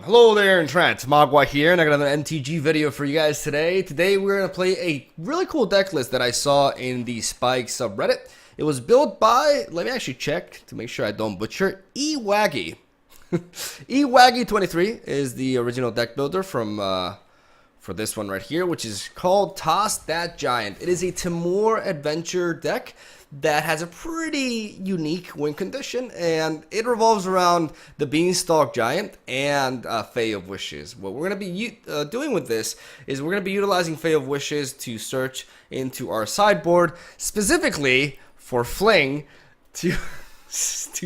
Hello there, MegaMogwai here, and I got another MTG video for you guys today. Today we're going to play a really cool deck list that I saw in the Spike subreddit. It was built by, let me actually check to make sure I don't butcher, eWaggy. eWaggy23 is the original deck builder from for this one right here, which is called Toss That Giant. It is a Timur adventure deck that has a pretty unique win condition, and it revolves around the Beanstalk Giant and Fae of Wishes. What we're going to be doing with this is we're going to be utilizing Fae of Wishes to search into our sideboard, specifically for Fling to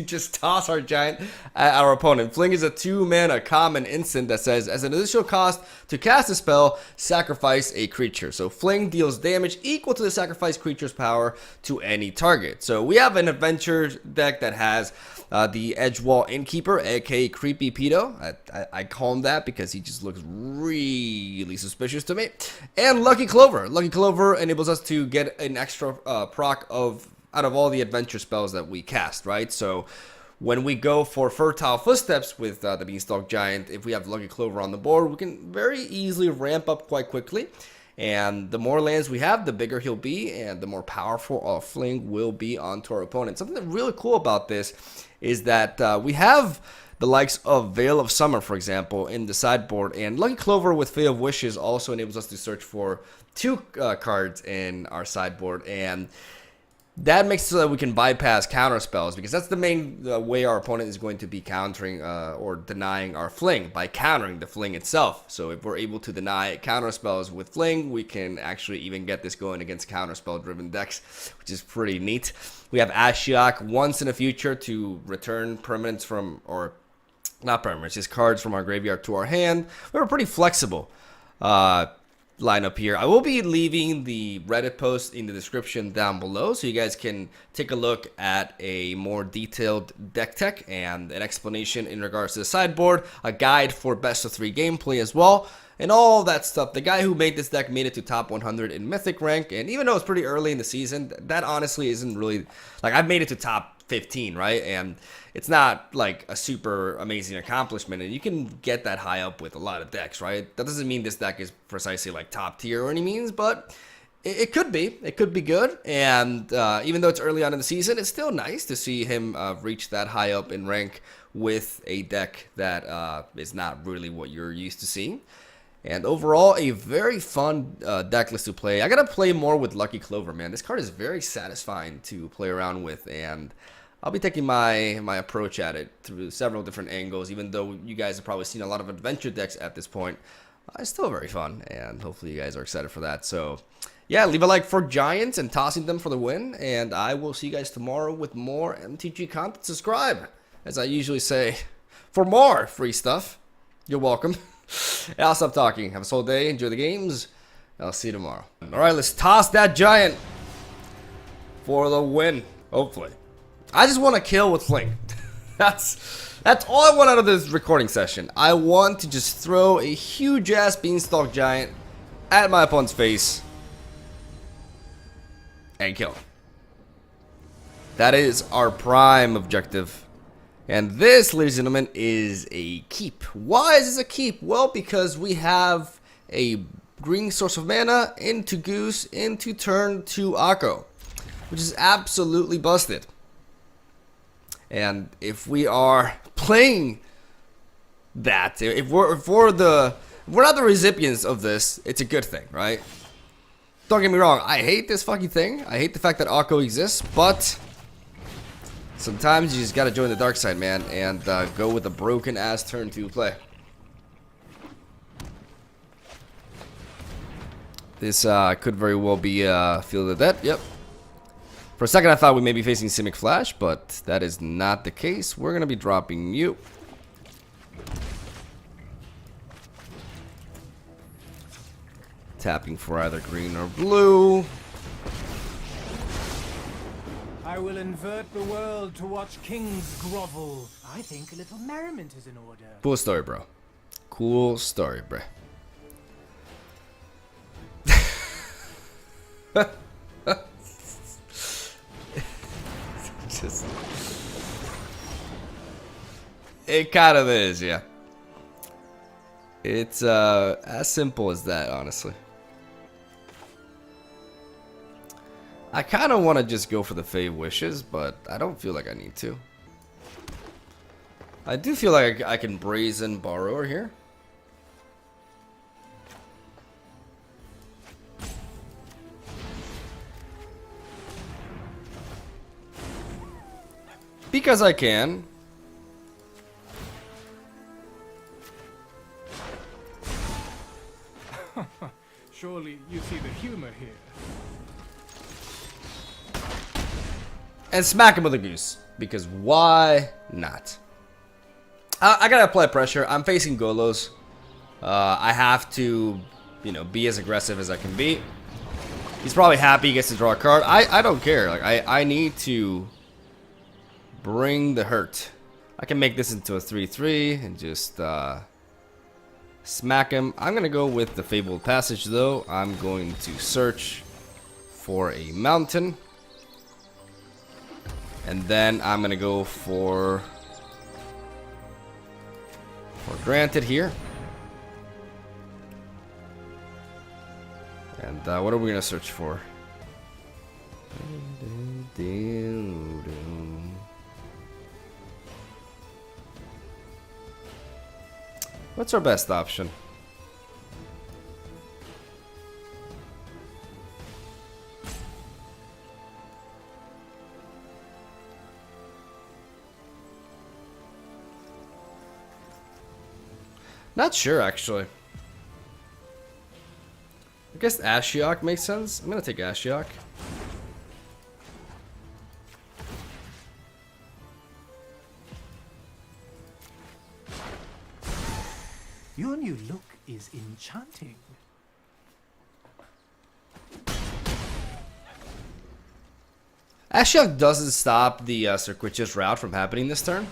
just toss our giant at our opponent. Fling is a 2-mana common instant that says, as an additional cost to cast a spell, sacrifice a creature. So Fling deals damage equal to the sacrificed creature's power to any target. So we have an adventure deck that has the Edgewall Innkeeper, aka Creepy Pedo. I call him that because he just looks really suspicious to me. And Lucky Clover. Lucky Clover enables us to get an extra proc out of all the adventure spells that we cast, right? So when we go for Fertile Footsteps with the Beanstalk Giant, if we have Lucky Clover on the board, we can very easily ramp up quite quickly. And the more lands we have, the bigger he'll be, and the more powerful our Fling will be onto our opponent. Something that's really cool about this is that we have the likes of Veil of Summer, for example, in the sideboard, and Lucky Clover with Fae of Wishes also enables us to search for 2 cards in our sideboard, and that makes it so that we can bypass counter spells, because that's the main way our opponent is going to be countering or denying our Fling, by countering the Fling itself. So if we're able to deny counter spells with Fling, we can actually even get this going against counter spell driven decks, which is pretty neat. We have Ashiok once in the future to return permanents from, or not permanents, just cards from our graveyard to our hand. We're pretty flexible lineup here. I will be leaving the Reddit post in the description down below, so you guys can take a look at a more detailed deck tech and an explanation in regards to the sideboard, a guide for best of 3 gameplay as well, and all that stuff. The guy who made this deck made it to top 100 in Mythic rank, and even though it's pretty early in the season, that honestly isn't really, like, I've made it to top 15, right? And it's not like a super amazing accomplishment, and you can get that high up with a lot of decks, right? That doesn't mean this deck is precisely like top tier or any means, but it could be. It could be good, and even though it's early on in the season, it's still nice to see him reach that high up in rank with a deck that is not really what you're used to seeing. And overall, a very fun deck list to play. I gotta play more with Lucky Clover, man. This card is very satisfying to play around with, and I'll be taking my approach at it through several different angles. Even though you guys have probably seen a lot of adventure decks at this point, it's still very fun, and hopefully you guys are excited for that. So yeah, leave a like for Giants and tossing them for the win, and I will see you guys tomorrow with more MTG content. Subscribe, as I usually say, for more free stuff. You're welcome. And I'll stop talking. Have a solid day. Enjoy the games. I'll see you tomorrow. All right, let's toss that giant for the win. Hopefully, I just want to kill with Fling. That's all I want out of this recording session. I want to just throw a huge ass Beanstalk Giant at my opponent's face and kill him. That is our prime objective. And this, ladies and gentlemen, is a keep. Why is this a keep? Well, because we have a green source of mana into Goose, into turn 2 Akko, which is absolutely busted. And if we are playing that, if we're not the recipients of this, it's a good thing, right? Don't get me wrong, I hate this fucking thing. I hate the fact that Akko exists, but sometimes you just gotta join the dark side, man, and go with a broken ass turn 2 play. This could very well be Field of Death. Yep. For a second I thought we may be facing Simic Flash, but that is not the case. We're gonna be dropping you. Tapping for either green or blue. I will invert the world to watch kings grovel. I think a little merriment is in order. Cool story, bro. Cool story, bro. Just, it kind of is, yeah. It's as simple as that, honestly. I kind of want to just go for the Fave Wishes, but I don't feel like I need to. I do feel like I can Brazen Borrower here. Because I can. Surely you see the humor here. And smack him with a goose. Because why not? I gotta apply pressure. I'm facing Golos. I have to, you know, be as aggressive as I can be. He's probably happy he gets to draw a card. I don't care. Like I need to bring the hurt. I can make this into a 3/3 and just smack him. I'm gonna go with the Fabled Passage though. I'm going to search for a mountain. And then I'm gonna go for Granted here. And what are we gonna search for? What's our best option? Not sure, actually. I guess Ashiok makes sense. I'm gonna take Ashiok. Your new look is enchanting. Ashiok doesn't stop the Circuitous route from happening this turn.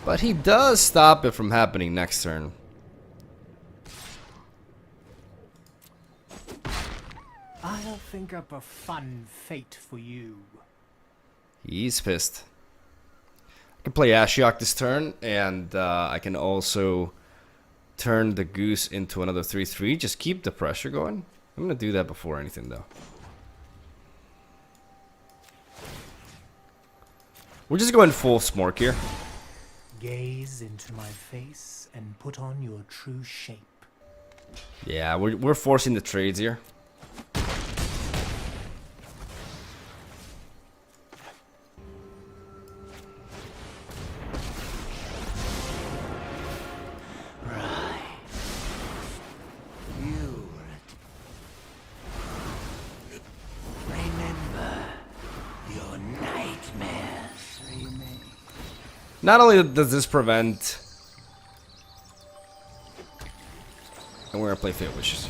But he does stop it from happening next turn. I'll think up a fun fate for you. He's pissed. I can play Ashiok this turn, and I can also turn the Goose into another 3/3. Just keep the pressure going. I'm going to do that before anything, though. We're just going full Smork here. Gaze into my face and put on your true shape. Yeah, we're forcing the trades here. Not only does this prevent... And we're gonna play Fate Wishes.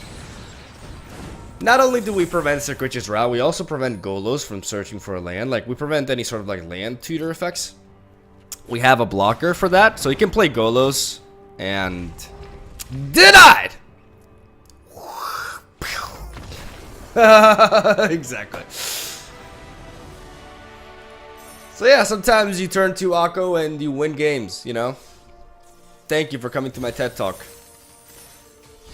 Not only do we prevent Circuitous route, we also prevent Golos from searching for a land. Like, we prevent any sort of like land tutor effects. We have a blocker for that, so he can play Golos and... Denied! Exactly. So yeah, sometimes you turn to Akko and you win games, you know? Thank you for coming to my TED Talk.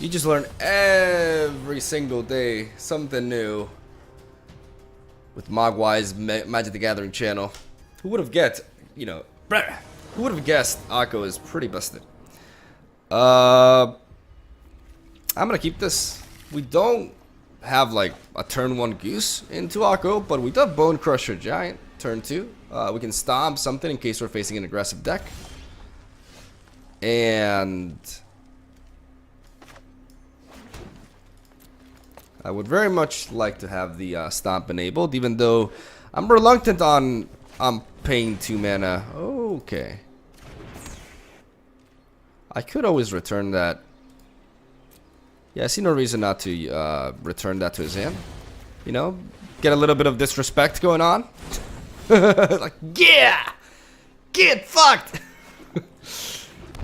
You just learn every single day something new with Mogwai's Magic the Gathering channel. Who would have guessed, you know, who would have guessed Akko is pretty busted? I'm gonna keep this. We don't have like a turn 1 Goose into Akko, but we do have Bone Crusher Giant turn 2. We can stomp something in case we're facing an aggressive deck. And I would very much like to have the stomp enabled, even though I'm reluctant on paying 2 mana. Okay. I could always return that. Yeah, I see no reason not to return that to his hand. You know, get a little bit of disrespect going on. Like, yeah! Get fucked!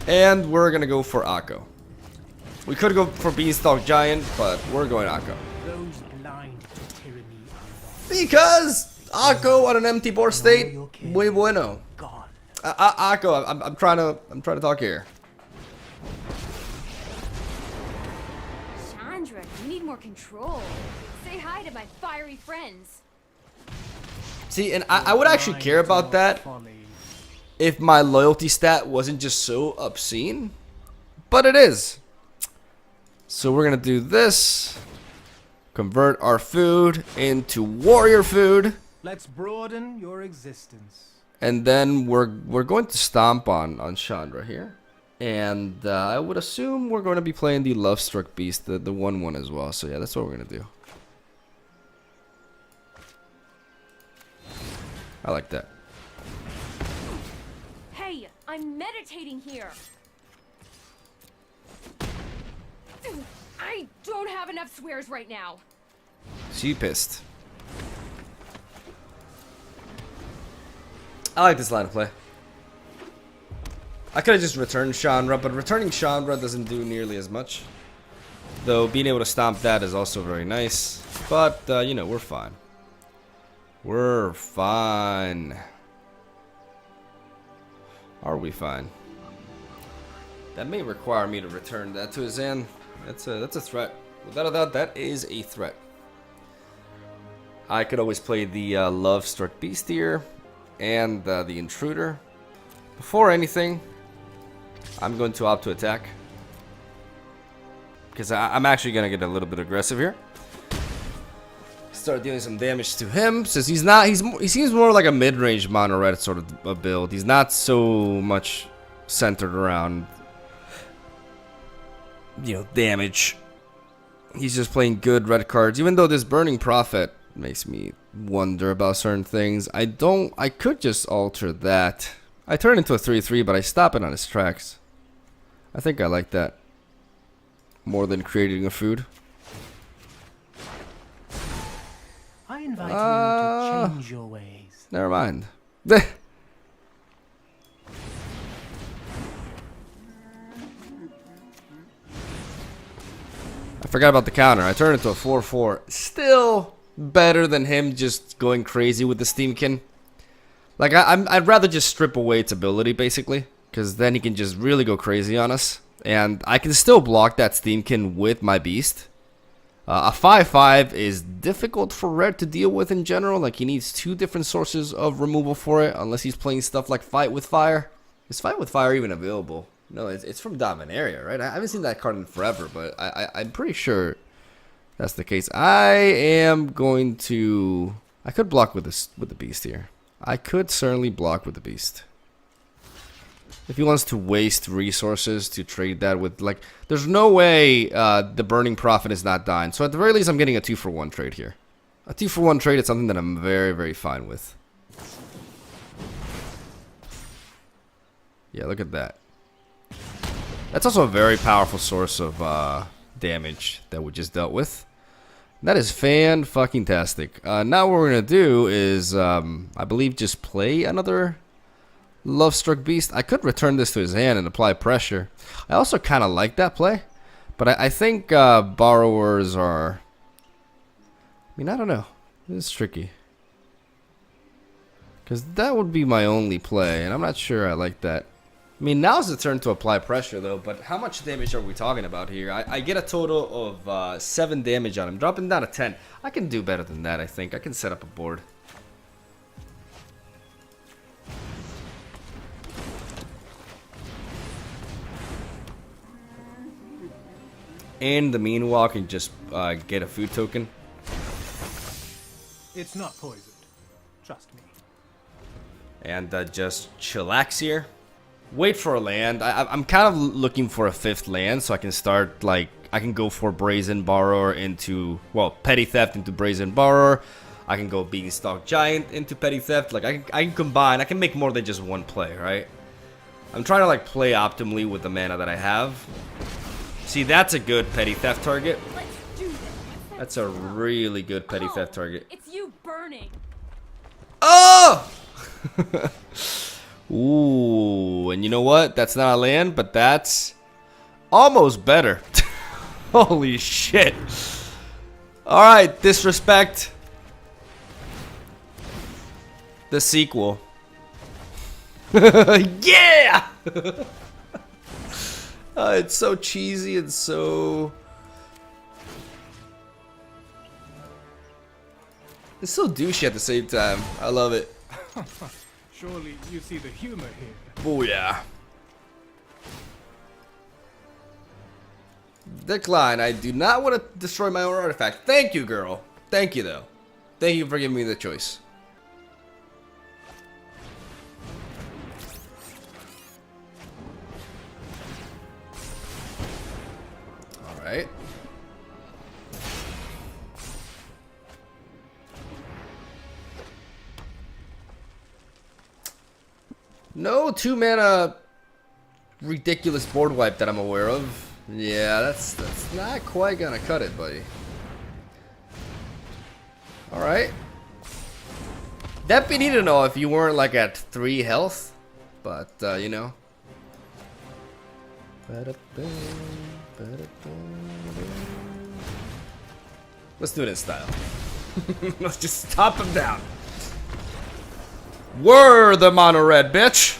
And we're gonna go for Akko. We could go for Beanstalk Giant, but we're going Akko. Those blind to tyranny are lost. Because Akko on an empty board state, muy bueno. Gone. Akko, I'm trying to talk here. Chandra, you need more control. Say hi to my fiery friends. See, and I would actually care about that if my loyalty stat wasn't just so obscene, but it is. So we're gonna do this. Convert our food into warrior food. Let's broaden your existence. And then we're going to stomp on Chandra here. And I would assume we're going to be playing the Love Struck Beast, the 1/1 as well. So yeah, that's what we're gonna do. I like that. Hey, I'm meditating here. I don't have enough swears right now. She pissed. I like this line of play. I could have just returned Chandra, but returning Chandra doesn't do nearly as much. Though being able to stomp that is also very nice. But, you know, we're fine. We're fine. Are we fine? That may require me to return that to his hand. That's a threat. Without a doubt, that is a threat. I could always play the Love Struck Beast here and the Intruder. Before anything, I'm going to opt to attack because I'm actually gonna get a little bit aggressive here. Start dealing some damage to him since he seems more like a mid-range mono red sort of a build. He's not so much centered around, you know, damage. He's just playing good red cards. Even though this Burning Prophet makes me wonder about certain things, I could just alter that. I turn into a 3/3, but I stop it on its tracks. I think I like that more than creating a food. I invite you to change your ways. Never mind. I forgot about the counter. I turned into a 4/4. Still better than him just going crazy with the Steamkin. Like, I'd rather just strip away its ability, basically. Because then he can just really go crazy on us. And I can still block that Steamkin with my Beast. A 5/5 is difficult for Red to deal with in general. Like, he needs 2 different sources of removal for it. Unless he's playing stuff like Fight with Fire. Is Fight with Fire even available? No, it's from Dominaria, right? I haven't seen that card in forever, but I'm pretty sure that's the case. I am going to... I could block with the Beast here. I could certainly block with the Beast. If he wants to waste resources to trade that with, like... There's no way the Burning Prophet is not dying. So at the very least, I'm getting a 2-for-1 trade here. A 2-for-1 trade is something that I'm very, very fine with. Yeah, look at that. That's also a very powerful source of damage that we just dealt with. That is fan-fucking-tastic. Now what we're going to do is, I believe, just play another Love Struck Beast. I could return this to his hand and apply pressure. I also kind of like that play. But I think borrowers are... I mean, I don't know. This is tricky. Because that would be my only play, and I'm not sure I like that. I mean, now's the turn to apply pressure, though, but how much damage are we talking about here? I get a total of 7 damage on him, dropping down to 10. I can do better than that, I think. I can set up a board. In the meanwhile, I can just get a food token. It's not poisoned. Trust me. And just chillax here. Wait for a land. I'm kind of looking for a 5th land so I can start, like, I can go for Brazen Borrower into, well, Petty Theft into Brazen Borrower. I can go Beanstalk Giant into Petty Theft. Like, I can combine. I can make more than just one play, right? I'm trying to, like, play optimally with the mana that I have. See, that's a good Petty Theft target. Let's do this. That's a really good Petty Theft target. It's you burning. Oh! Ooh, and you know what? That's not a land, but that's almost better. Holy shit. Alright, Disrespect. The sequel. Yeah! It's so cheesy and so... It's so douchey at the same time. I love it. Surely you see the humor here. Oh yeah. Decline. I do not want to destroy my own artifact. Thank you, girl. Thank you, though. Thank you for giving me the choice. Alright. No 2-mana ridiculous board wipe that I'm aware of. Yeah, that's not quite gonna cut it, buddy. Alright. That'd be neat to know if you weren't like at 3 health. But, you know. Let's do it in style. Let's just top him down. We're the mono red, bitch.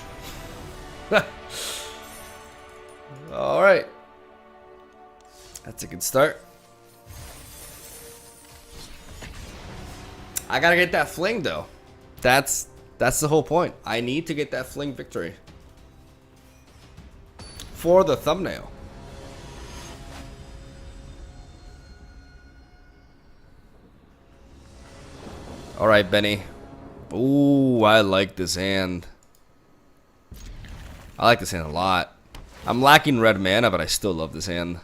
Alright. That's a good start. I gotta get that fling though. That's the whole point. I need to get that fling victory. For the thumbnail. Alright, Benny. Ooh, I like this hand. I like this hand a lot. I'm lacking red mana, but I still love this hand.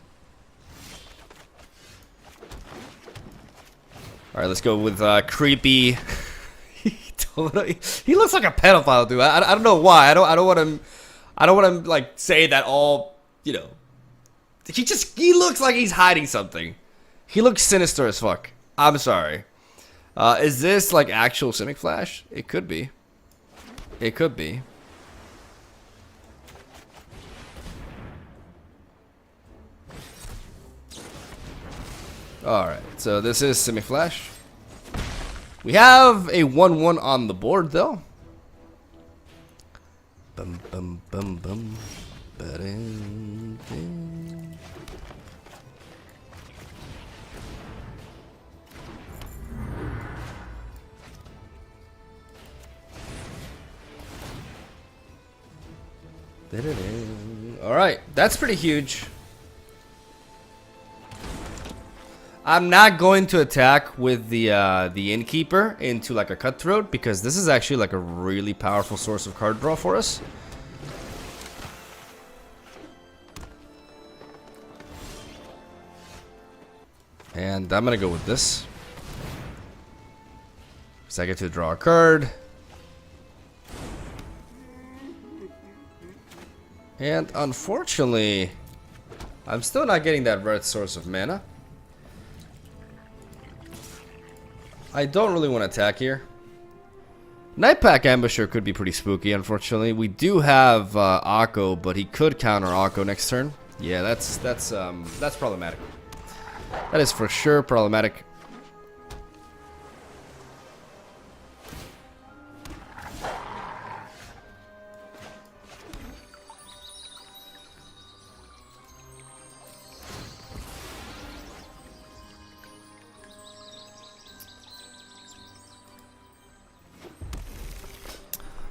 Alright, let's go with creepy. He looks like a pedophile, dude. I don't know why. I don't want to like say that all, you know. He looks like he's hiding something. He looks sinister as fuck. I'm sorry. Is this like actual Simic Flash? It could be. It could be. Alright, so this is Simic Flash. We have a 1/1 on the board though. Bum bum bum bum. Ba-dum, dum. Alright, that's pretty huge. I'm not going to attack with the Innkeeper into like a Cutthroat because this is actually like a really powerful source of card draw for us. And I'm gonna go with this. Because I get to draw a card. And unfortunately, I'm still not getting that red source of mana. I don't really want to attack here. Nightpack Ambusher could be pretty spooky, unfortunately. We do have Akko, but he could counter Akko next turn. Yeah, that's problematic. That is for sure problematic.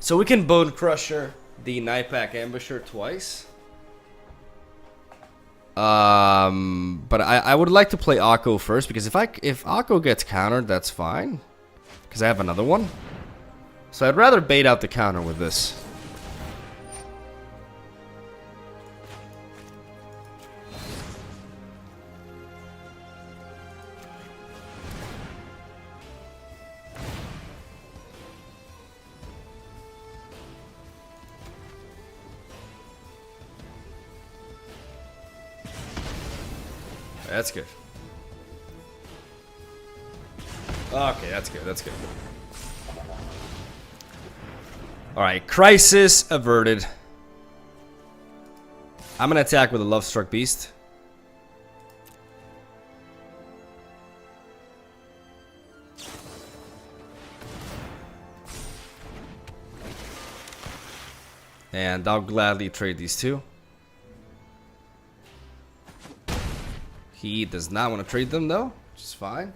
So we can Bone Crusher the Nightpack Ambusher twice. But I would like to play Akko first because if Akko gets countered, that's fine. Because I have another one. So I'd rather bait out the counter with this. That's good. Okay, that's good. That's good. Alright, crisis averted. I'm gonna attack with a Love Struck Beast. And I'll gladly trade these two. He does not want to trade them though, which is fine.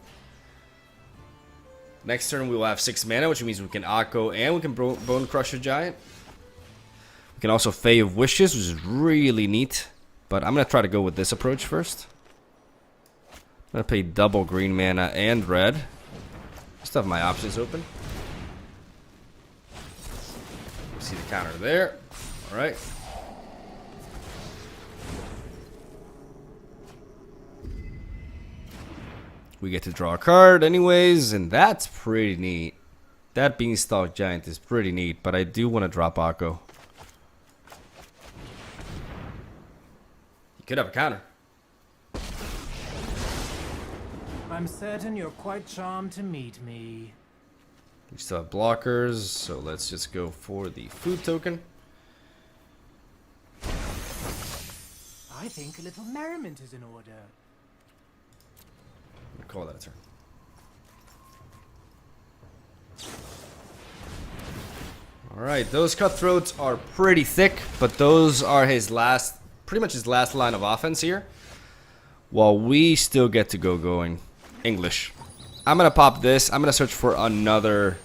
Next turn we will have 6 mana, which means we can Akko and we can Bone Crusher Giant. We can also Fae of Wishes, which is really neat. But I'm going to try to go with this approach first. I'm going to pay double green mana and red. Just have my options open. See the counter there. Alright. We get to draw a card anyways, and that's pretty neat. That Beanstalk Giant is pretty neat, but I do want to drop Akko. You could have a counter. I'm certain you're quite charmed to meet me. We still have blockers, so let's just go for the food token. I think a little merriment is in order. Call that a turn. Alright, those cutthroats are pretty thick, but those are his last, pretty much his last line of offense here. While we still get to go going. English. I'm gonna pop this. I'm gonna search for another.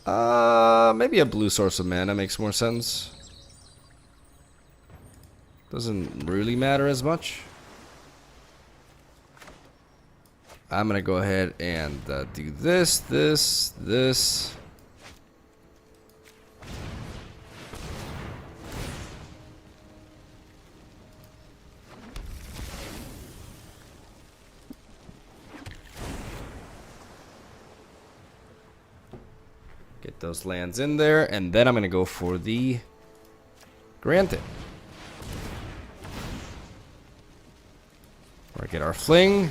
Maybe a blue source of mana makes more sense. Doesn't really matter as much. I'm gonna go ahead and do this. Get those lands in there, and then I'm gonna go for the Granted. Or get our Fling.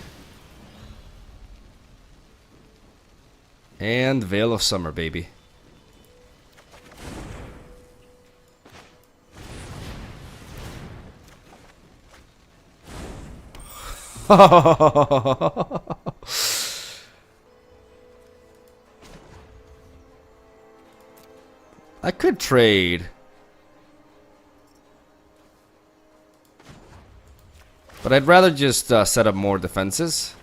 And Veil of Summer, baby. I could trade. But I'd rather just set up more defenses.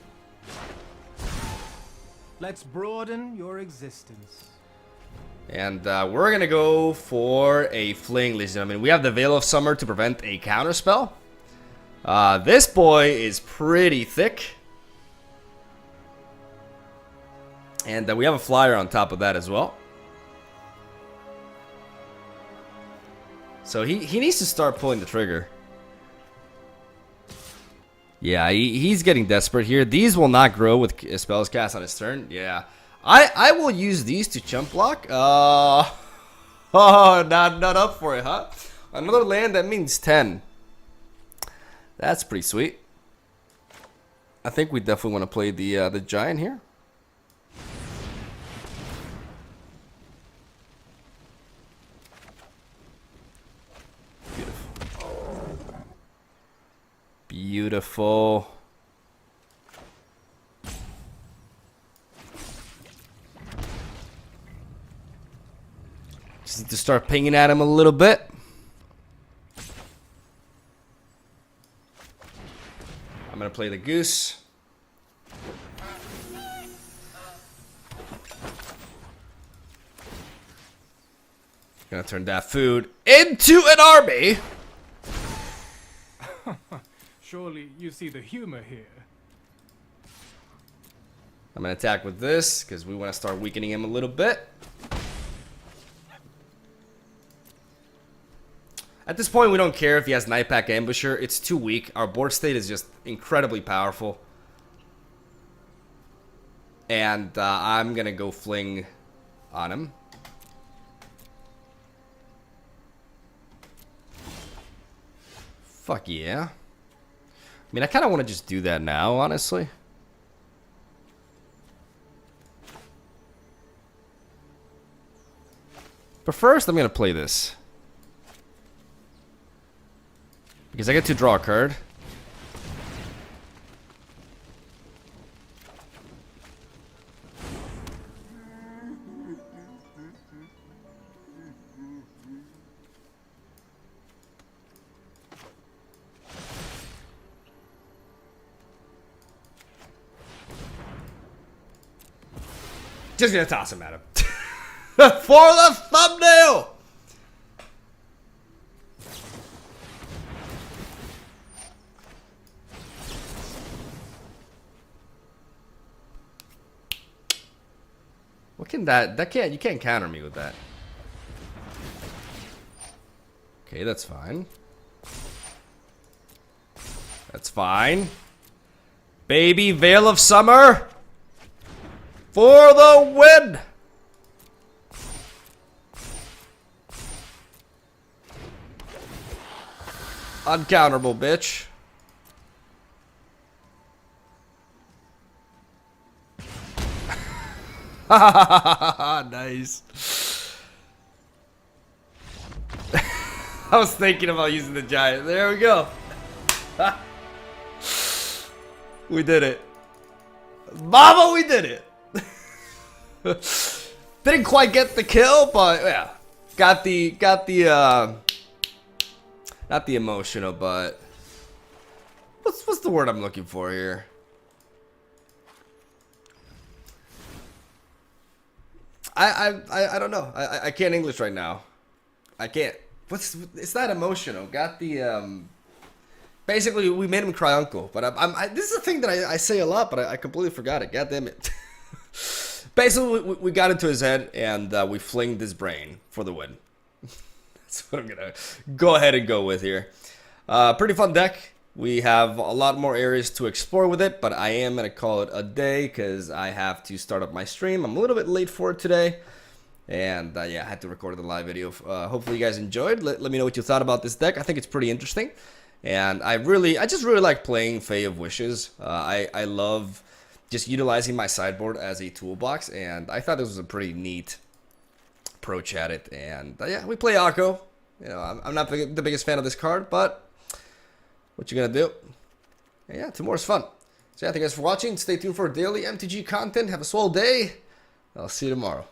Let's broaden your existence. And we're going to go for a Fling, ladies and gentlemen. We have the Veil of Summer to prevent a counterspell. This boy is pretty thick. And we have a flyer on top of that as well. So he needs to start pulling the trigger. Yeah, he's getting desperate here. These will not grow with spells cast on his turn. Yeah. I will use these to chump block. Oh, not up for it, huh? Another land, that means 10. That's pretty sweet. I think we definitely want to play the giant here. Beautiful. Just need to start pinging at him a little bit. I'm gonna play the goose. Gonna turn that food into an army. Surely you see the humor here. I'm gonna attack with this because we want to start weakening him a little bit. At this point, we don't care if he has Nightpack Ambusher. It's too weak. Our board state is just incredibly powerful. And I'm gonna go Fling on him. Fuck yeah. I mean, I kind of want to just do that now, honestly. But first, I'm going to play this. Because I get to draw a card. Just gonna toss him at him. For the thumbnail! What can that can't, you can't counter me with that. Okay, that's fine. That's fine. Baby Veil of Summer for the win! Uncounterable, bitch. Nice. I was thinking about using the giant. There we go. We did it. Mama, we did it. Didn't quite get the kill, but yeah. Got the not the emotional, but what's the word I'm looking for here? I don't know. I can't English right now. I can't. It's not emotional. Got the basically we made him cry uncle, but this is a thing that I say a lot, but I completely forgot it. God damn it. Basically we got into his head and we flinged his brain for the win. That's what I'm gonna go ahead and go with here. Pretty fun deck. We have a lot more areas to explore with it, but I am gonna call it a day because I have to start up my stream. I'm a little bit late for it today, and yeah, I had to record the live video. Hopefully you guys enjoyed. Let me know what you thought about this deck. I think it's pretty interesting, and I just really like playing Fae of Wishes. I love just utilizing my sideboard as a toolbox, and I thought this was a pretty neat approach at it. And yeah, we play Akko. You know, I'm not the biggest fan of this card, but what you gonna do? And yeah, tomorrow's fun. So yeah, thank you guys for watching. Stay tuned for daily MTG content. Have a swell day. I'll see you tomorrow.